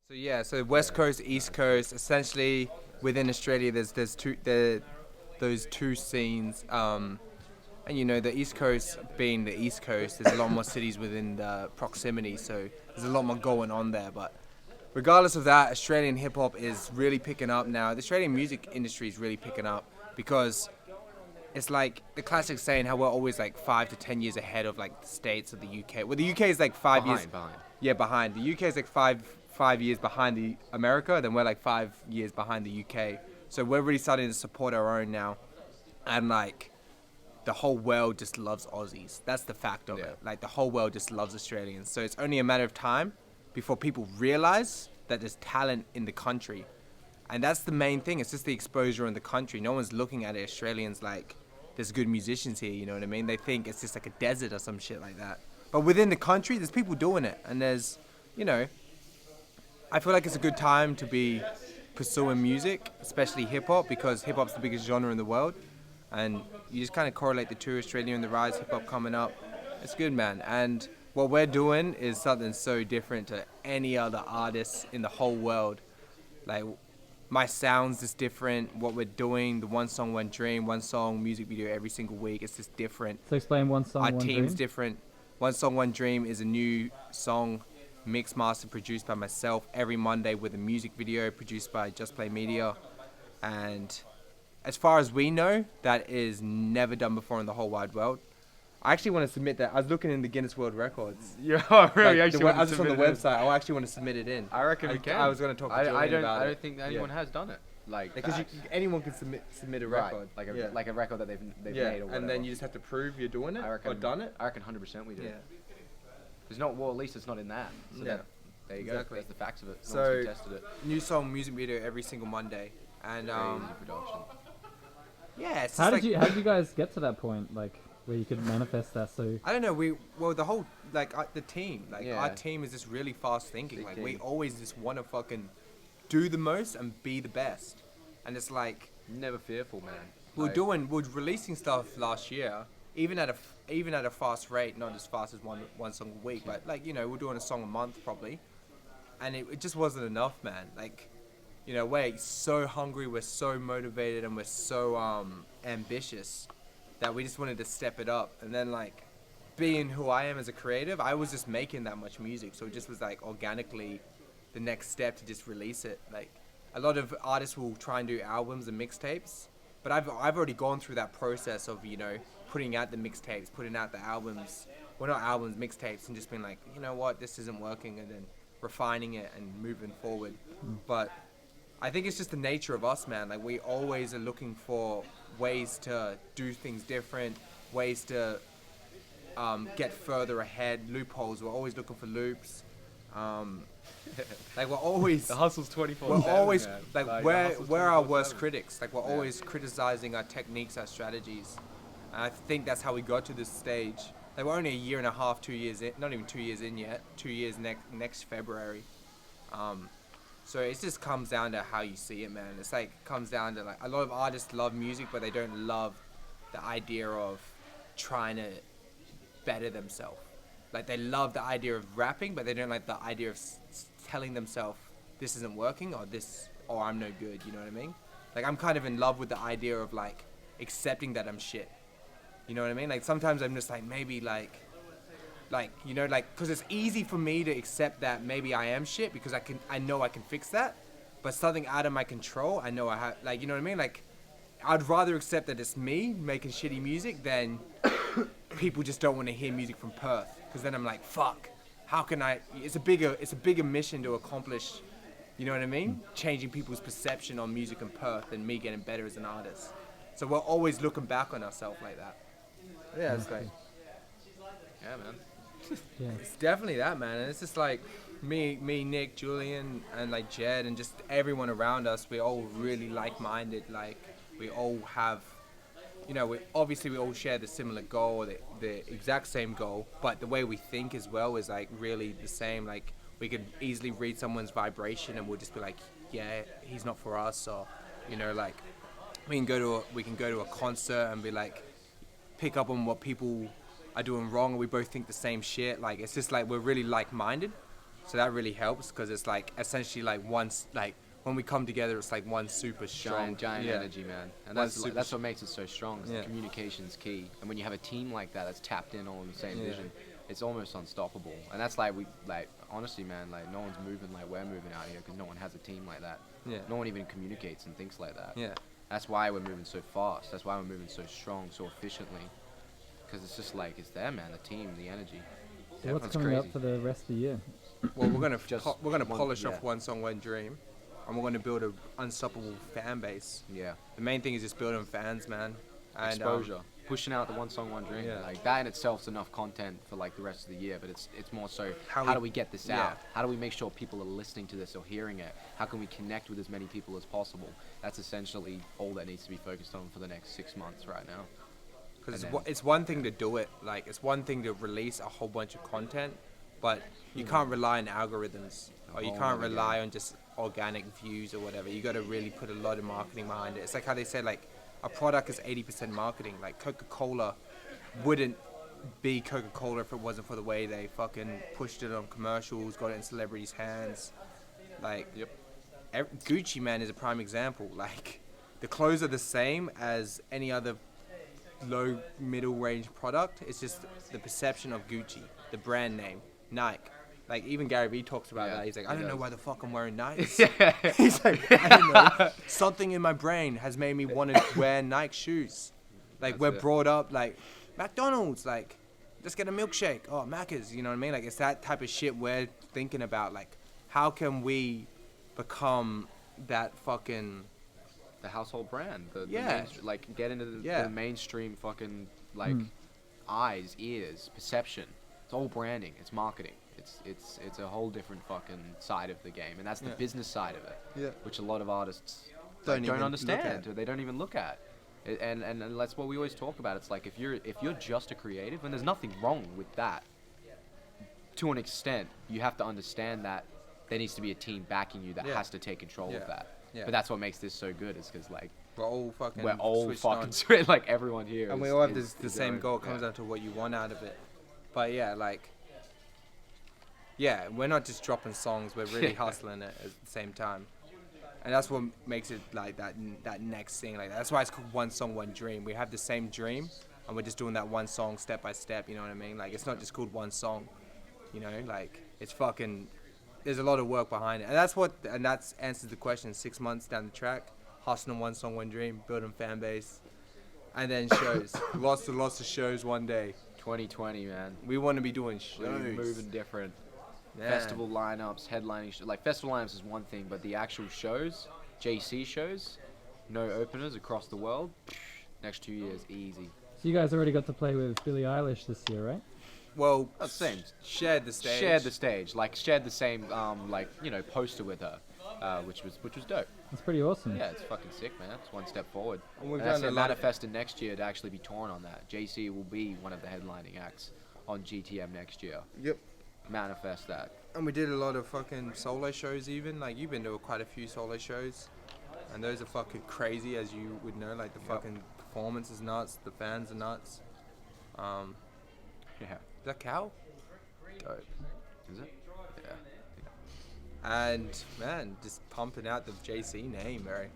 So West Coast, East Coast. Essentially, within Australia, those two scenes. And the East Coast being the East Coast, there's a lot more cities within the proximity, so there's a lot more going on there. But regardless of that, Australian hip hop is really picking up now. The Australian music industry is really picking up because it's like the classic saying how we're always like 5 to 10 years ahead of like the States or the UK. Well, the UK is like 5 years. Behind. Yeah, behind. The UK is like five years behind the America. Then we're like 5 years behind the UK. So we're really starting to support our own now, and like the whole world just loves Aussies. That's the fact of it. Like the whole world just loves Australians. So it's only a matter of time before people realize that there's talent in the country. And that's the main thing. It's just the exposure in the country. No one's looking at it. Australians like there's good musicians here, you know what I mean? They think it's just like a desert or some shit like that. But within the country, there's people doing it. And there's, I feel like it's a good time to be pursuing music, especially hip hop, because hip hop's the biggest genre in the world. And you just kind of correlate the two, Australia and the rise, hip hop coming up. It's good, man. And what we're doing is something so different to any other artists in the whole world. Like, my sound's just different. What we're doing, the One Song, One Dream, one song music video every single week, it's just different. So explain One Song, Our One team's Dream. different. One Song, One Dream is a new song, mixed, mastered, produced by myself every Monday with a music video produced by Just Play Media. And as far as we know, that is never done before in the whole wide world. I actually want to submit that. I was looking in the Guinness World Records. Really? Like, I was just on the website. I actually want to submit it in. I reckon we can. I was going to talk to Julian about it. I don't think anyone has done it. Because anyone can submit a record. Right, like a record that they've made or whatever. And then you just have to prove you're doing it or done it. I reckon 100% we do. Yeah. There's not, well, at least it's not in that. So Yeah. There you go. Exactly. That's the facts of it. No So, one's contested it. new song, music video every single Monday. And Crazy production. yeah, it's just How like, did you guys get to that point, like where you could manifest that? So I don't know. The whole the team, Yeah. our team is just really fast thinking. Big Like we team. always just want to fucking do the most and be the best. And it's like Never fearful, man. we're releasing stuff last year, even at a fast rate, not as fast as one song a week, but like we're doing a song a month probably, and it just wasn't enough, man. Like we're so hungry, we're so motivated, and we're so ambitious that we just wanted to step it up. And then like being who I am as a creative, I was just making that much music, so it just was like organically the next step to just release it. Like a lot of artists will try and do albums and mixtapes, but I've already gone through that process of putting out the mixtapes, putting out the albums, well not albums, mixtapes, and just being like, you know what, this isn't working, and then refining it and moving forward. But I think it's just the nature of us, man. Like we always are looking for ways to do things different, ways to get further ahead, loopholes. We're always looking for loops. Like we're always, The hustle's 24/7. we're always man. like the we're hustle's our 24/7. worst critics. Like we're always criticizing our techniques, our strategies. And I think that's how we got to this stage. Like we're only a year and a half, 2 years in, not even 2 years in yet. 2 years next February. So it just comes down to how you see it, man. It's like comes down to like a lot of artists love music, but they don't love the idea of trying to better themselves. Like they love the idea of rapping, but they don't like the idea of telling themselves this isn't working or I'm no good. You know what I mean? Like I'm kind of in love with the idea of like accepting that I'm shit. You know what I mean? Like sometimes I'm just like maybe like because it's easy for me to accept that maybe I am shit because I know I can fix that, but something out of my control, I know I have, like, you know what I mean? Like, I'd rather accept that it's me making shitty music than people just don't want to hear music from Perth, because then I'm like, fuck, how can I? It's a bigger mission to accomplish. You know what I mean? Changing people's perception on music in Perth and me getting better as an artist. So we're always looking back on ourselves like that. Yeah, it's like. Yeah, man. yeah, It's definitely that, man. And it's just like me, Nick, Julian, and like Jed, and just everyone around us. We're all really like-minded. Like we all have, we all share the similar goal, the exact same goal. But the way we think as well is like really the same. Like we could easily read someone's vibration, and we'll just be like, yeah, he's not for us, or like we can go to a concert and be like, pick up on what people are doing wrong, and we both think the same shit. Like it's just like we're really like-minded. So that really helps because it's like essentially like like when we come together, it's like one super strong, Giant yeah. energy, man. And One that's super that's what makes it so strong. Is Yeah. the communication's key. And when you have a team like that that's tapped in all on the same Yeah. vision, it's almost unstoppable. And that's like honestly, man, like no one's moving like we're moving out here because no one has a team like that. Yeah. No one even communicates and thinks like that. Yeah. That's why we're moving so fast. That's why we're moving so strong, so efficiently. Because it's just like it's there, man. The team, the energy. So what's Everyone's coming crazy. up for the rest of the year? Well, we're gonna Just we're gonna one- polish yeah. off One Song One Dream, and we're gonna build an unstoppable fan base. Yeah. The main thing is just building fans, man. And, Exposure. Pushing out the One Song One Dream. Yeah. Like that in itself's enough content for like the rest of the year, but it's more so How how we- do we get this yeah. out? How do we make sure people are listening to this or hearing it? How can we connect with as many people as possible? That's essentially all that needs to be focused on for the next 6 months right now. Because And then- it's one thing to do it, like it's one thing to release a whole bunch of content, but you can't rely on algorithms, or you whole can't nother rely on just organic views or whatever. You got to really put a lot of marketing behind it. It's like how they say like a product is 80% marketing. Like Coca-Cola wouldn't be Coca-Cola if it wasn't for the way they fucking pushed it on commercials, got it in celebrities' hands. Like Yep. Gucci, man, is a prime example. Like the clothes are the same as any other low middle range product. It's just the perception of Gucci, the brand name, Nike. Like even Gary Vee talks about Yeah, that. He's like, he I don't know does. why the fuck I'm wearing Nikes. He's like, I don't know. Something in my brain has made me want to wear Nike shoes. Like That's we're it. brought up like McDonald's, like let's get a milkshake. Oh, Macca's, you know what I mean? Like it's that type of shit we're thinking about. Like how can we become that fucking The household brand. The Yeah. like get into the, Yeah. the mainstream fucking like eyes, ears, perception. It's all branding. It's marketing. It's a whole different fucking side of the game, and that's the Yeah. business side of it, Yeah. which a lot of artists Don't even don't look understand. at. Or they don't even look at. And that's what we always talk about. It's like if you're just a creative, and there's nothing wrong with that. To an extent, you have to understand that there needs to be a team backing you that Yeah. has to take control Yeah. of that. Yeah. But that's what makes this so good, is because like We're all fucking we're all switched fucking on. straight, like everyone here. And is- we all have is- the is same their goal. own- It comes yeah. down to what you want out of it. But yeah, like, yeah, we're not just dropping songs. We're really Yeah. hustling it at the same time, and that's what makes it like that next thing. Like that's why it's called One Song, One Dream. We have the same dream, and we're just doing that one song step by step. You know what I mean? Like it's not just called one song. You know, like it's fucking. There's a lot of work behind it, and that's answers the question. 6 months down the track, hustling One Song, One Dream, building fan base, and then shows. lots of shows one day. 2020, man. We want to be doing We're shows. moving different. Man. Festival lineups, headlining, like festival lineups is one thing, but the actual shows, JC shows, no openers across the world. Next 2 years, easy. So you guys already got to play with Billie Eilish this year, right? Well, That's same. shared the stage. Shared the stage, like shared the same, poster with her, which was dope. That's pretty awesome. Yeah, it's fucking sick, man. It's one step forward. And we've And that's done it, a lot of- manifested next year to actually be touring on that. JC will be one of the headlining acts on GTM next year. Yep. Manifest that. And we did a lot of fucking solo shows even. Like you've been to quite a few solo shows. And those are fucking crazy as you would know. Like the fucking performance is nuts. The fans are nuts. Yeah. Is that cow? Dope. Is it? Yeah. And man, just pumping out the JC name, Barry.